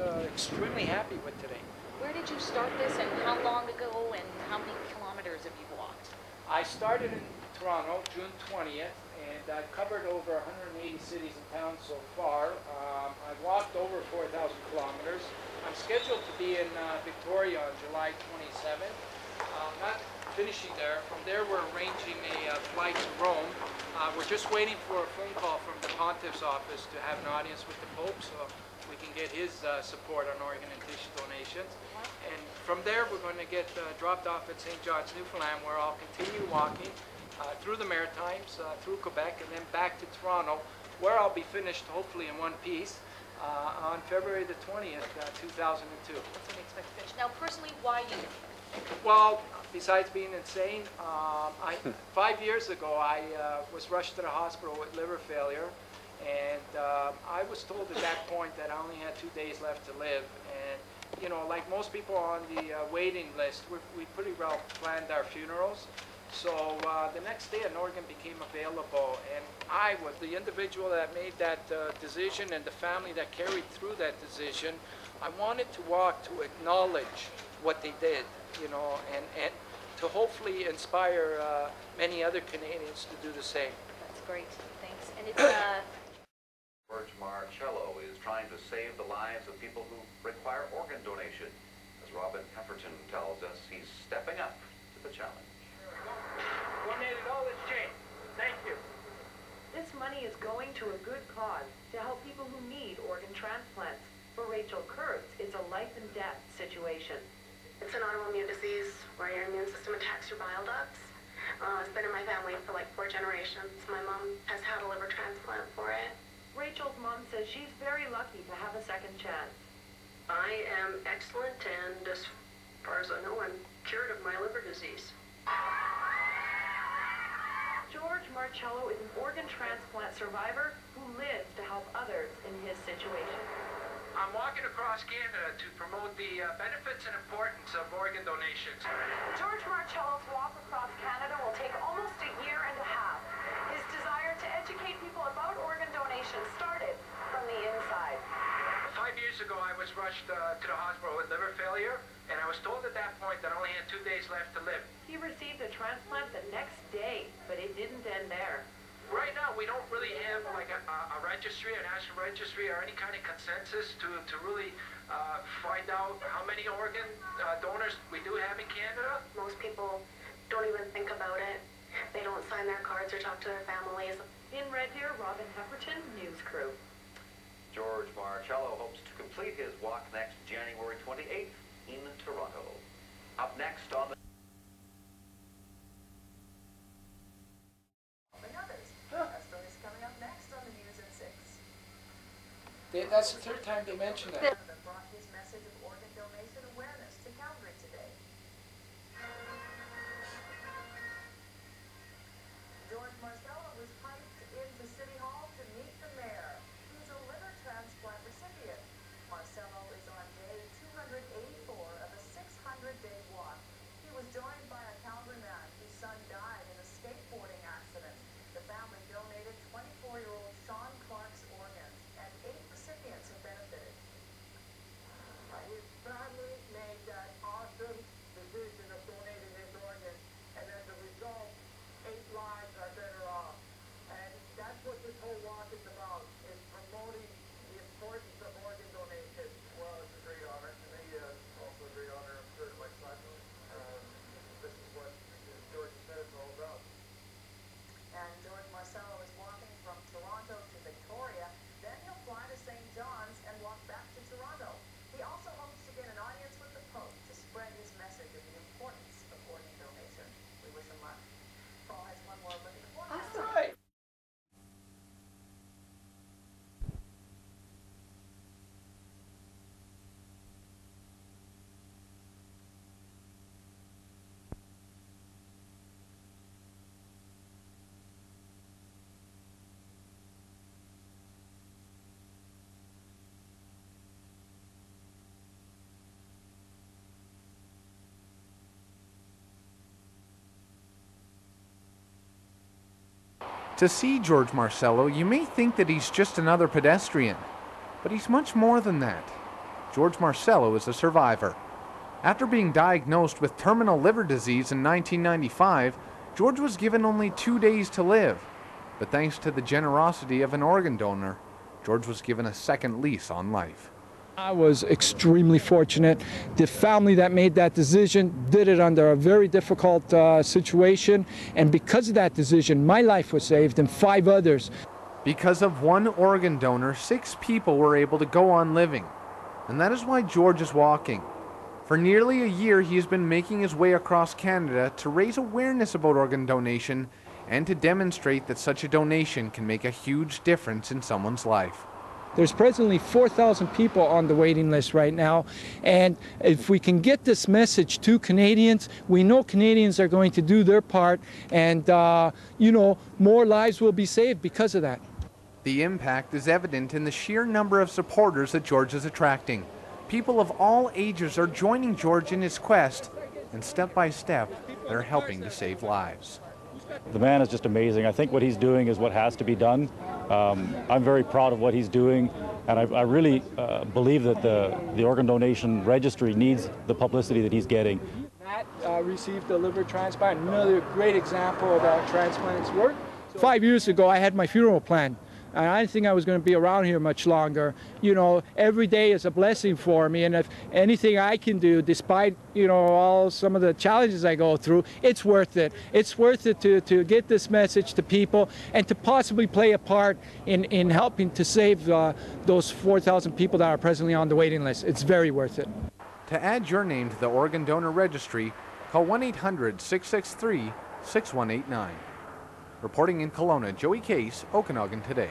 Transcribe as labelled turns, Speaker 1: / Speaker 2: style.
Speaker 1: extremely happy with today.
Speaker 2: Where did you start this, and how long ago, and how many kilometers have you walked?
Speaker 1: I started in Toronto, June 20th, and I've covered over 180 cities and towns so far. I've walked over 4,000 kilometers. I'm scheduled to be in Victoria on July 27th. Not finishing there. From there, we're arranging a flight to Rome. We're just waiting for a phone call from the Pontiff's office to have an audience with the Pope, so we can get his support on organ and tissue donations. And from there, we're going to get dropped off at St. John's, Newfoundland, where I'll continue walking through the Maritimes, through Quebec, and then back to Toronto, where I'll be finished, hopefully in one piece, on February the 20th, 2002.
Speaker 2: That's when we expect to finish. Now, personally, why you?
Speaker 1: Well, besides being insane, 5 years ago, I was rushed to the hospital with liver failure, and I was told at that point that I only had 2 days left to live. And you know, like most people on the waiting list, we pretty well planned our funerals. So the next day an organ became available, and I was the individual that made that decision, and the family that carried through that decision. I wanted to walk to acknowledge what they did, you know, and to hopefully inspire many other Canadians to do the same.
Speaker 2: That's great, thanks. And it's
Speaker 3: George Marcello is trying to save the lives of people who require organ donation. As Robin Hefferton tells us, he's stepping up to the challenge.
Speaker 1: $180 change. Thank you.
Speaker 4: This money is going to a good cause to help people who need organ transplants. For Rachel Kurtz, it's a life and death situation.
Speaker 5: It's an autoimmune disease where your immune system attacks your bile ducts. It's been in my family for like 4 generations. My mom has had a liver transplant for it.
Speaker 4: Rachel's mom says she's very lucky to have a second chance.
Speaker 5: I am excellent, and as far as I know, I'm cured of my liver disease.
Speaker 4: George Marcello is an organ transplant survivor who lives to help others in his situation.
Speaker 1: I'm walking across Canada to promote the benefits and importance of organ donations.
Speaker 4: George Marcello's walk across Canada will take almost a year and a half. His desire to educate people about organ donation started from the inside.
Speaker 1: 5 years ago, I was rushed to the hospital with liver failure, and I was told at that point that I only had 2 days left to live.
Speaker 4: He received a transplant the next day, but it didn't end there.
Speaker 1: Right now, we don't really have like a registry, a national registry, or any kind of consensus to really find out how many organ donors we do have in Canada.
Speaker 5: Most people don't even think about it. They don't sign their cards or talk to their families.
Speaker 4: In Red Deer, Robin Hefferton, News Crew.
Speaker 3: George Marcello hopes to complete his walk next January 28th in Toronto. Up next on the
Speaker 1: That's the third time they mentioned that.
Speaker 6: Brought his message of organ donation awareness to Calgary today. George Marcello was piped into City Hall to meet the mayor. He's a liver transplant recipient. Marcello is on day 284 of a 600-day walk. He was joined by a Calgary man whose son died in a skateboarding accident. The family donated 24-year-old Sean Clark's organs, and 8 recipients have benefited.
Speaker 7: His family made that awesome decision of donating his organ, and as a result, 8 lives are better off. And that's what this whole walk is about, is promoting the importance of organ donation.
Speaker 8: Well, it's a great honor to me, also a great honor, I'm sure, to my son. This is what, as George said, it's all about.
Speaker 6: And George Marcello is walking from Toronto to Victoria. Then he'll fly to St. John's and walk back to Toronto. He also hopes to get an audience with the Pope to spread his message of the importance of organ donation. We wish him luck. Paul has one more look at the forecast.
Speaker 1: All right.
Speaker 9: To see George Marcello, you may think that he's just another pedestrian, but he's much more than that. George Marcello is a survivor. After being diagnosed with terminal liver disease in 1995, George was given only 2 days to live. But thanks to the generosity of an organ donor, George was given a second lease on life.
Speaker 7: I was extremely fortunate. The family that made that decision did it under a very difficult situation, and because of that decision, my life was saved and 5 others.
Speaker 9: Because of one organ donor, 6 people were able to go on living, and that is why George is walking. For nearly a year, he has been making his way across Canada to raise awareness about organ donation and to demonstrate that such a donation can make a huge difference in someone's life.
Speaker 7: There's presently 4,000 people on the waiting list right now, and if we can get this message to Canadians, we know Canadians are going to do their part, and you know, more lives will be saved because of that.
Speaker 9: The impact is evident in the sheer number of supporters that George is attracting. People of all ages are joining George in his quest, and step by step, they're helping to save lives.
Speaker 10: The man is just amazing. I think what he's doing is what has to be done. I'm very proud of what he's doing, and I really believe that the organ donation registry needs the publicity that he's getting.
Speaker 7: Matt received a liver transplant, another great example of how transplants work. 5 years ago, I had my funeral planned. And I didn't think I was going to be around here much longer. You know, every day is a blessing for me, and if anything I can do, despite, you know, all some of the challenges I go through, it's worth it. It's worth it to get this message to people and to possibly play a part in helping to save those 4,000 people that are presently on the waiting list. It's very worth it.
Speaker 9: To add your name to the organ donor registry, call 1-800-663-6189. Reporting in Kelowna, Joey Case, Okanagan Today.